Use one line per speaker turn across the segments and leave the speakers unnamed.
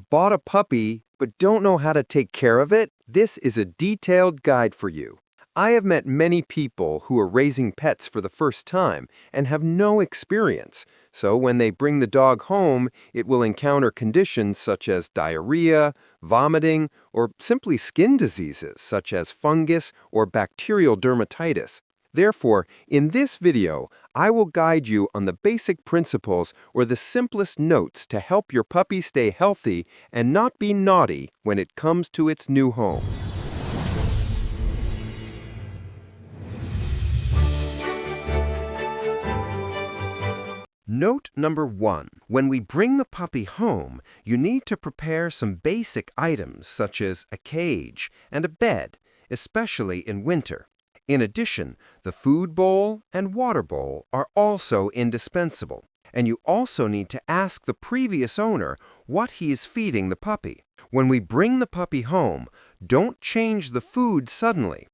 Bought a puppy but don't know how to take care of it? This is a detailed guide for you. I have met many people who are raising pets for the first time and have no experience. So when they bring the dog home, it will encounter conditions such as diarrhea, vomiting, or simply skin diseases such as fungus or bacterial dermatitis. Therefore, in this video, I will guide you on the basic principles or the simplest notes to help your puppy stay healthy and not be naughty when it comes to its new home. Note number 1. When we bring the puppy home, you need to prepare some basic items such as a cage and a bed, especially in winter. In addition, the food bowl and water bowl are also indispensable. And you also need to ask the previous owner what he is feeding the puppy. When we bring the puppy home, don't change the food suddenly.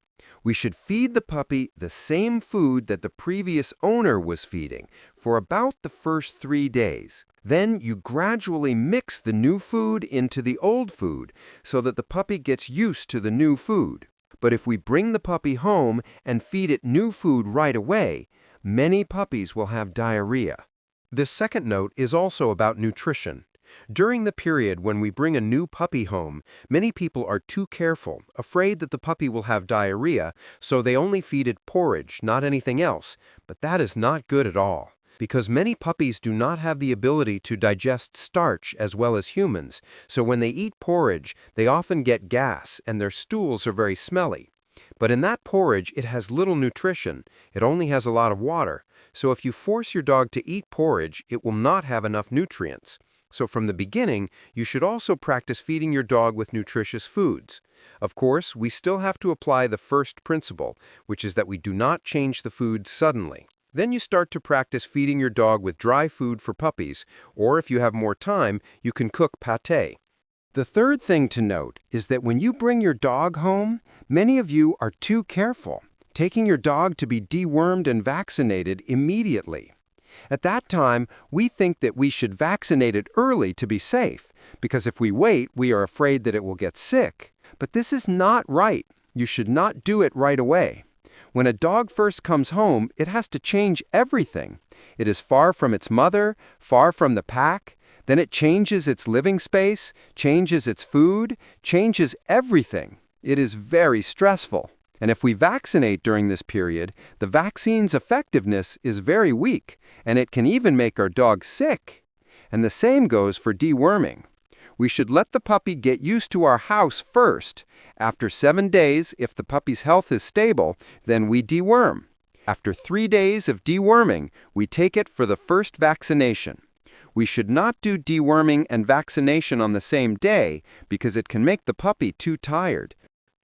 We should feed the puppy the same food that the previous owner was feeding for about the first 3 days. Then you gradually mix the new food into the old food so that the puppy gets used to the new food. But if we bring the puppy home and feed it new food right away, many puppies will have diarrhea. This second note is also about nutrition. During the period when we bring a new puppy home, many people are too careful, afraid that the puppy will have diarrhea, so they only feed it porridge, not anything else. But that is not good at all, because many puppies do not have the ability to digest starch as well as humans, so when they eat porridge, they often get gas and their stools are very smelly. But in that porridge, it has little nutrition. It only has a lot of water. So if you force your dog to eat porridge, it will not have enough nutrients. So from the beginning, you should also practice feeding your dog with nutritious foods. Of course, we still have to apply the first principle, which is that we do not change the food suddenly. Then you start to practice feeding your dog with dry food for puppies, or if you have more time, you can cook pâté. The third thing to note is that when you bring your dog home, many of you are too careful, taking your dog to be dewormed and vaccinated immediately. At that time, we think that we should vaccinate it early to be safe, because if we wait, we are afraid that it will get sick. But this is not right. You should not do it right away. When a dog first comes home, it has to change everything. It is far from its mother, far from the pack. Then it changes its living space, changes its food, changes everything. It is very stressful. And if we vaccinate during this period, the vaccine's effectiveness is very weak, and it can even make our dog sick. And the same goes for deworming. We should let the puppy get used to our house first. After 7 days, if the puppy's health is stable, then we deworm. After 3 days of deworming, we take it for the first vaccination. We should not do deworming and vaccination on the same day because it can make the puppy too tired.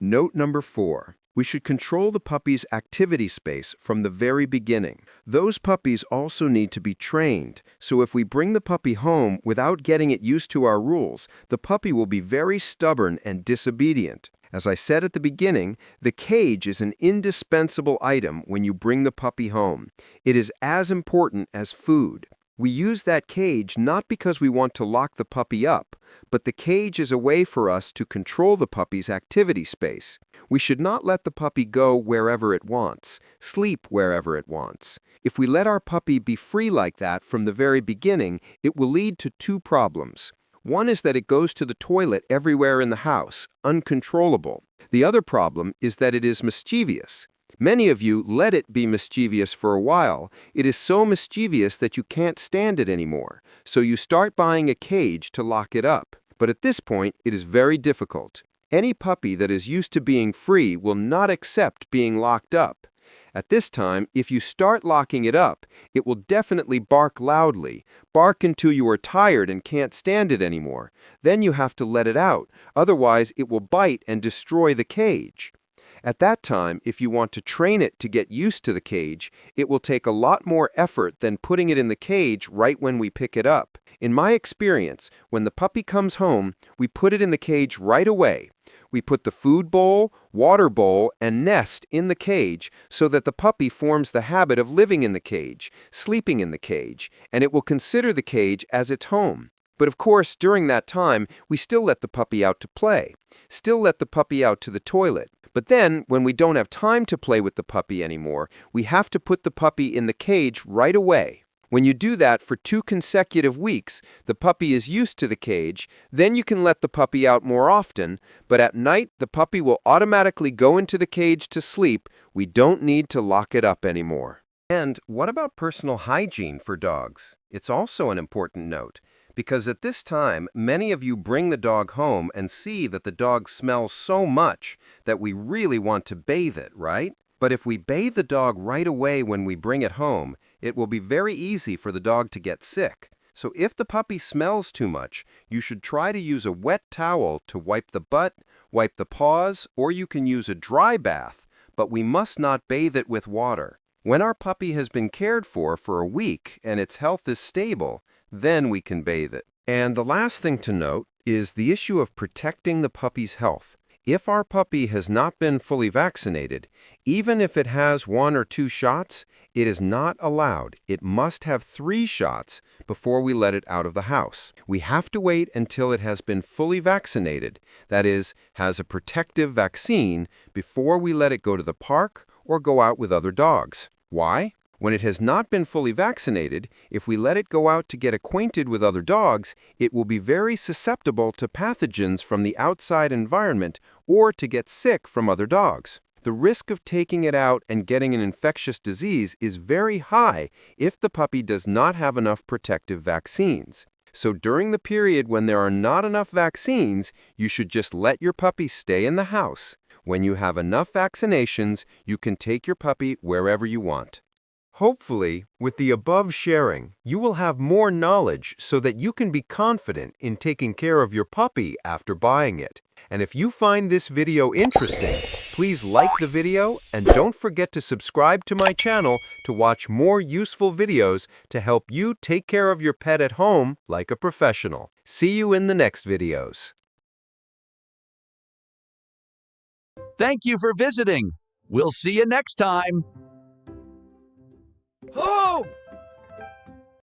Note number 4. We should control the puppy's activity space from the very beginning. Those puppies also need to be trained, so if we bring the puppy home without getting it used to our rules, the puppy will be very stubborn and disobedient. As I said at the beginning, the cage is an indispensable item when you bring the puppy home. It is as important as food. We use that cage not because we want to lock the puppy up, but the cage is a way for us to control the puppy's activity space. We should not let the puppy go wherever it wants, sleep wherever it wants. If we let our puppy be free like that from the very beginning, it will lead to 2 problems. One is that it goes to the toilet everywhere in the house, uncontrollable. The other problem is that it is mischievous. Many of you let it be mischievous for a while. It is so mischievous that you can't stand it anymore, so you start buying a cage to lock it up. But at this point, it is very difficult. Any puppy that is used to being free will not accept being locked up. At this time, if you start locking it up, it will definitely bark loudly, bark until you are tired and can't stand it anymore. Then you have to let it out, otherwise it will bite and destroy the cage. At that time, if you want to train it to get used to the cage, it will take a lot more effort than putting it in the cage right when we pick it up. In my experience, when the puppy comes home, we put it in the cage right away. We put the food bowl, water bowl, and nest in the cage so that the puppy forms the habit of living in the cage, sleeping in the cage, and it will consider the cage as its home. But of course, during that time, we still let the puppy out to play, still let the puppy out to the toilet. But then, when we don't have time to play with the puppy anymore, we have to put the puppy in the cage right away. When you do that for 2 consecutive weeks, the puppy is used to the cage, then you can let the puppy out more often, but at night the puppy will automatically go into the cage to sleep. We don't need to lock it up anymore. And what about personal hygiene for dogs? It's also an important note, because at this time, many of you bring the dog home and see that the dog smells so much that we really want to bathe it, right? But if we bathe the dog right away when we bring it home, it will be very easy for the dog to get sick. So if the puppy smells too much, you should try to use a wet towel to wipe the butt, wipe the paws, or you can use a dry bath, but we must not bathe it with water. When our puppy has been cared for a week and its health is stable, then we can bathe it. And the last thing to note is the issue of protecting the puppy's health. If our puppy has not been fully vaccinated, even if it has 1 or 2 shots, it is not allowed. It must have 3 shots before we let it out of the house. We have to wait until it has been fully vaccinated, that is, has a protective vaccine, before we let it go to the park or go out with other dogs. Why? When it has not been fully vaccinated, if we let it go out to get acquainted with other dogs, it will be very susceptible to pathogens from the outside environment or to get sick from other dogs. The risk of taking it out and getting an infectious disease is very high if the puppy does not have enough protective vaccines. So during the period when there are not enough vaccines, you should just let your puppy stay in the house. When you have enough vaccinations, you can take your puppy wherever you want. Hopefully, with the above sharing, you will have more knowledge so that you can be confident in taking care of your puppy after buying it. And if you find this video interesting, please like the video and don't forget to subscribe to my channel to watch more useful videos to help you take care of your pet at home like a professional. See you in the next videos.
Thank you for visiting. We'll see you next time.